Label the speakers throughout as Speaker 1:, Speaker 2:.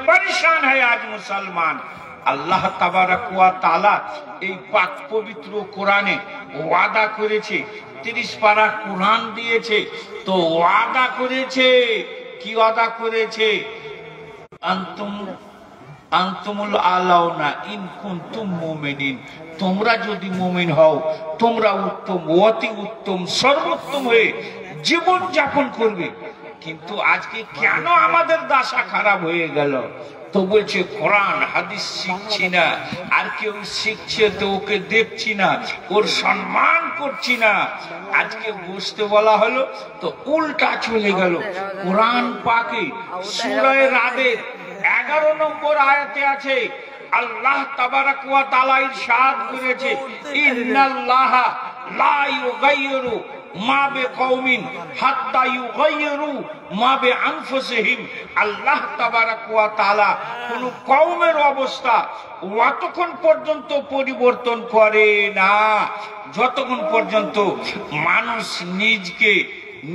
Speaker 1: परेशान है आज मुसलमान। আল্লাহ তাবারাক ওয়া তাআলা এই পাক পবিত্র কোরআনে ওয়াদা করেছে, 30 পারা কোরআন দিয়েছে, তো ওয়াদা করেছে, কি ওয়াদা করেছে? আনতুমুল আলাউনা ইন কুনতুম মুমিনিন, তোমরা যদি মুমিন হও তোমরা উত্তম, অতি উত্তম, সর্বোত্তম হয়ে জীবন যাপন করবে। কিন্তু আজকে কেন আমাদের দশা খারাপ হয়ে গেল? তো বলছে কোরআন হাদিস শিখছি না, আর কেউ শিখছে তো ওকে দেখছি না, ওর সম্মান করছি না। আজকে বুঝতে বলা হলো তো উল্টা চলে গেল। কোরআন পাকে সূরা রাদের 11 নম্বর আয়াতে আছে, আল্লাহ তাবারাক ওয়া তাআলা ইরশাদ করেছে, ইন্নাল্লাহা লা ইউগাইয়িরু মা বিকওমিন হাত্তা ইউগাইয়িরু মা বিআনফুসিহিম। আল্লাহ তাবারাক ওয়া তাআলা কোন কওমের অবস্থা অতক্ষণ পর্যন্ত পরিবর্তন করে না যতক্ষণ পর্যন্ত মানুষ নিজকে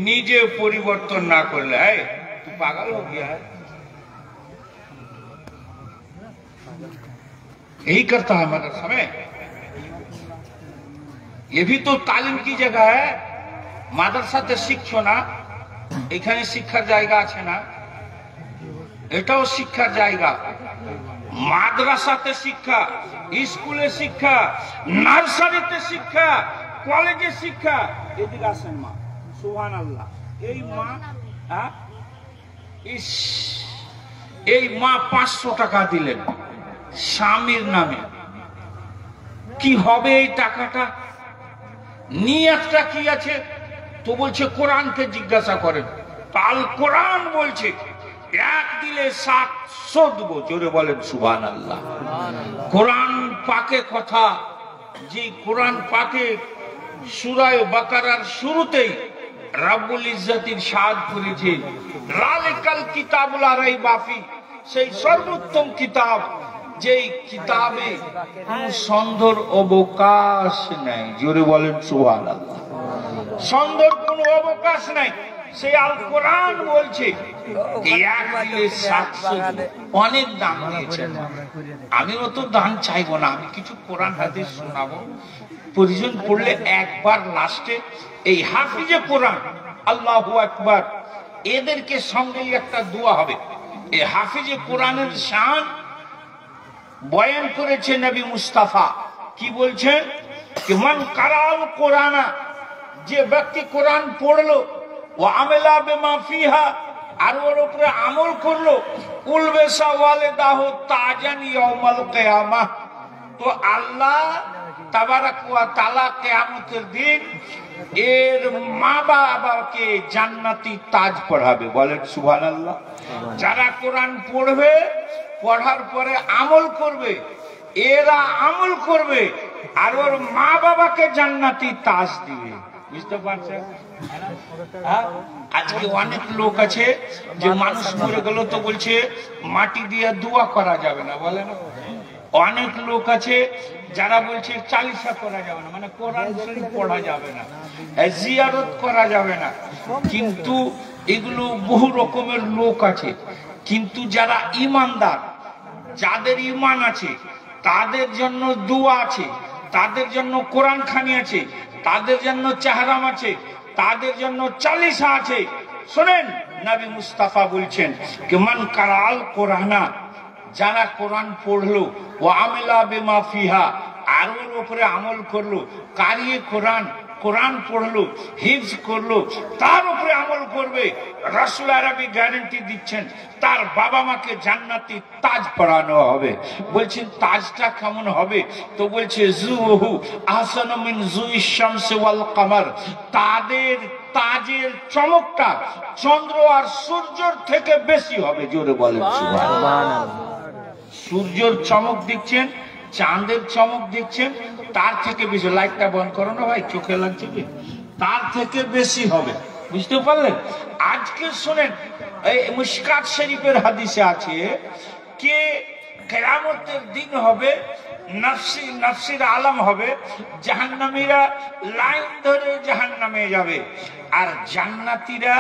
Speaker 1: নিজে পরিবর্তন না করলে। তুই পাগল হয়ে গিয়া है, यही करता है मदरसा में। ये भी तो तालीम की जगह है। মাদ্রাসাতে শিখছো না, এখানে শিক্ষার জায়গা আছে না? এটাও শিক্ষার জায়গা। মাদ্রাসাতে শিক্ষা, স্কুলে শিক্ষা, নার্সারিতে শিক্ষা, কলেজে শিক্ষা। এদিকে আসেন মা, সুবহানাল্লাহ। এই মা 500 টাকা দিলেন স্বামীর নামে। কি হবে এই টাকাটা? নিয়তটা কি আছে? তো বলছে কোরআনকে জিজ্ঞাসা করেন। আল কোরআন বলছে 1 দিলে 700 দেবো। জোরে বলেন সুবহানাল্লাহ। কোরআন পাকে কথা, যে কোরআন পাকে সূরা বাকারার শুরুতেই রব্বুল ইজ্জত ইরশাদ করেছে, যালিকাল কিতাবুল লা রাইবা ফি, সেই সর্বোত্তম কিতাব যেই কিতাবে কোন সন্দেহের অবকাশ নাই। জোরে বলেন সুবহানাল্লাহ। সন্দেহের কোনো অবকাশ নাই, সেই আল কোরআন বলছে 1 দিলে 700। অনেক দাম দিয়েছেন। আমি অত দান চাইবো না, আমি কিছু কোরআন হাদিস শোনাবো। প্রয়োজন পড়লে একবার লাস্টে এই হাফিজে কোরআন আল্লাহু আকবার এদেরকে সঙ্গে একটা দোয়া হবে। এই হাফিজে কোরআনের শান বয়ান করেছে নবী মুস্তাফা। কি বলছেন? कि मन कराल कुराना, যে ব্যক্তি কোরআন পড়লো, ও আমেলা বিমা ফিহা, আর ওর উপরে আমল করলো, উলবেসা ওয়ালিদাহু তাজান ইয়াউমাল কিয়ামাহ, তো আল্লাহ তাবারাক ওয়া তাআলা কিয়ামতের দিন এর মা বাবাকে জান্নাতি তাজ পরাবে। বলেন সুবহানাল্লাহ। যারা কোরআন পড়বে, পড়ার পরে আমল করবে, এরা আমল করবে আর ওর মা বাবাকে জান্নাতি তাজ দিবে। বুঝতে পারছেন? আজকে অনেক লোক আছে যে মানুষ মরে গেল তো বলছে মাটি দিয়ে দোয়া করা যাবে না, বলে না। অনেক লোক আছে যারা বলছে চালিসা করা যাবে না, মানে কোরআন শরীফ পড়া যাবে না, জিয়ারত করা যাবে না। কিন্তু এগুলো বহু রকমের লোক আছে। কিন্তু যারা ইমানদার, যাদের ইমান আছে, তাদের জন্য দোয়া আছে, তাদের জন্য কোরআন খানি আছে, তাদের জন্য চাহরাম আছে, তাদের জন্য চালিসা আছে। শুনেন, নবী মুস্তাফা বলছেন कि मन कराल कुराना, যারা কোরআন পড়লো, ও আমিলা বিমা ফিহা, আর ওর উপরে আমল করলো, কারিয়ে কোরআন, কোরআন পড়লো, হিফজ করলো, তার উপরে আমল করবে, রাসূল আরবি গ্যারান্টি দিচ্ছেন তার বাবা মাকে জান্নাতি তাজ পরানো হবে। বলছেন তাজটা কেমন হবে? তো বলছে জুহু আহসানু মিন জুইশ শামসি ওয়াল কমার, তাদের তাজের চমকটা চন্দ্র আর সূর্যের থেকে বেশি হবে। জোরে বলেন সুবহানাল্লাহ। সূর্যের চমক দেখছেন, চাঁদের চমক দেখছেন, তার থেকে বেশি। লাইটটা বন্ধ করো না ভাই, চোখে লাগছে কি? তার থেকে বেশি হবে। বুঝতে পারলেন? আজকে শুনেন, এই মুশকাত শরীফের হাদিসে আছে যে কিয়ামতের দিন হবে, নফসি নফসির আলম হবে, জাহান্নামীরা লাইন ধরে জাহান্নামে যাবে, আর জান্নাতীরা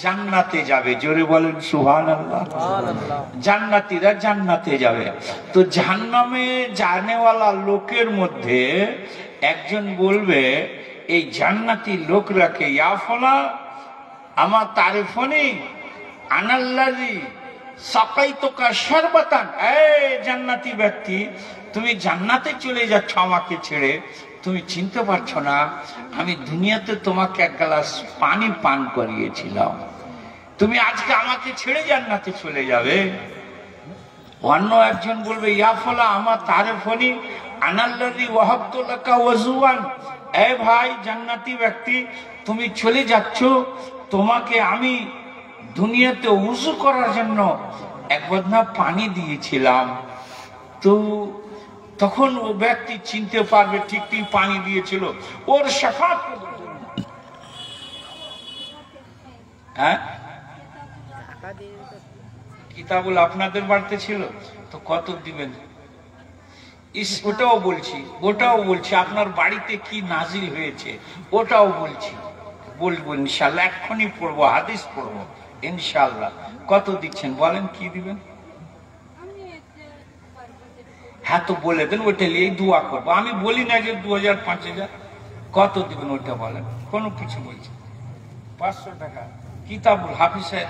Speaker 1: জান্নাতে যাবে। জোরে বলেন সুবহানাল্লাহ। জান্নাতীরা জান্নাতে যাবে। তো জাহান্নামে জানেওয়ালা লোকের মধ্যে একজন বলবে এই জান্নাতি লোকরাকে, ইয়া ফলা আমার তারিফনি আনাল্লাযী সাকাইতুকা শারবাতান, এই জান্নাতি ব্যক্তি তুমি জান্নাতে চলে যাচ্ছ আমাকে ছেড়ে, তুমি চিনতে পারছো না আমি দুনিয়াতে তোমাকে এক গ্লাস পানি পান করিয়েছিলাম, তুমি আজকে আমাকে ছেড়ে জান্নাতে চলে যাবে। অন্য একজন বলবে ইয়া ফলা আমার তারিফনি আনাল্লাযী ওয়াহাবতু লাকা ওয়াজুয়ান, এ ভাই জান্নাতি ব্যক্তি তুমি চলে যাচ্ছ, তোমাকে আমি দুনিয়াতে উযু করার জন্য এক বদনা পানি দিয়েছিলাম। তো তখন ও ব্যক্তি চিনতে পারবে ঠিক ঠিক পানি দিয়েছিল ওর শাফাত। হ্যাঁ, কিতাবুল আপনাদের বাড়িতে ছিল তো কত দিবেন? ওটাও বলছি আপনার বাড়িতে কি নাজিল হয়েছে ওটাও বলবো ইনশাল্লাহ। এক্ষুনি পড়বো, হাদিস পড়বো ইনশাল্লাহ। কত দিচ্ছেন বলেন, কি দিবেন? হ্যাঁ তো বলে দেন, ওইটা নিয়েই দোয়া করবো। আমি বলি না যে 2000 5000 কত দিবেন ওইটা বলেন, কোনো কিছু বলছি। 500 টাকা কিতাবুল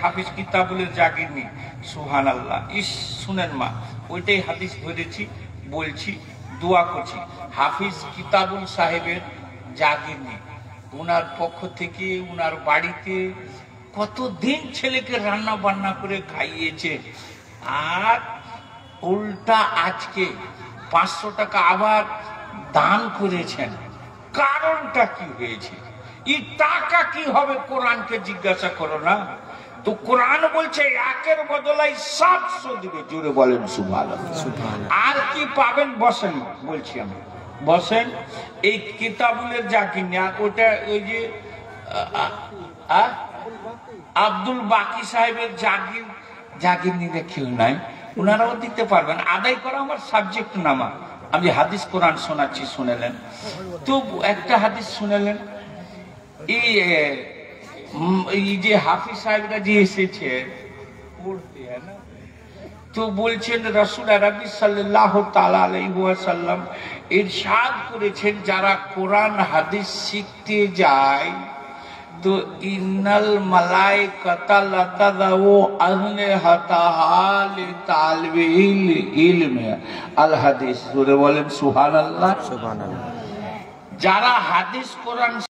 Speaker 1: হাফিজ কিতাবুলের জাগির নি। সুবহানাল্লাহ। শুনেন মা, ওইটাই হাদিস ধরেছি, বলছি, দোয়া করছি। হাফিজ কিতাবুল সাহেবের জাগির নি, উনার পক্ষ থেকে উনার বাড়িতে কতদিন ছেলেকে রান্না বান্না করে খাইয়েছে, আর উল্টা আজকে 500 টাকা আবার দান করেছেন। কারণটা কি হয়েছে? এই টাকা কি হবে কোরআনকে জিজ্ঞাসা করো না তো। কোরআন বলছে একের বদলায় 700 দিবে। জোরে বলেন সুবহানাল্লাহ। আর কি পাবেন? বসেন, বলছি আমি, বসেন। এই কিতাবুলের জাকির না, ওটা ওই যে আব্দুল বাকি সাহেবের জাগির নিলে কেউ নাই, ওনারাও দিতে পারবেন। আদায় করা আমার সাবজেক্ট নামা। আমি হাদিস কোরআন শোনাচ্ছি, শুনেলেন তো? একটা হাদিস শুনেলেন, এই যে হাফিজ সাহেবরা যে এসেছে পড়তে, তো বলছেন রাসূল আরবি সাল্লাল্লাহু তাআলা আলাইহি ওয়াসাল্লাম ইরশাদ করেছেন যারা কোরআন হাদিস শিখতে যায় তো ইন্নাল মালাইকাতা লাতাযাউ আজনিহাতাহা লিতালবিল ইলমি আল হাদিস। জোরে বলেন সুবহানাল্লাহ। যারা হাদিস কোরআন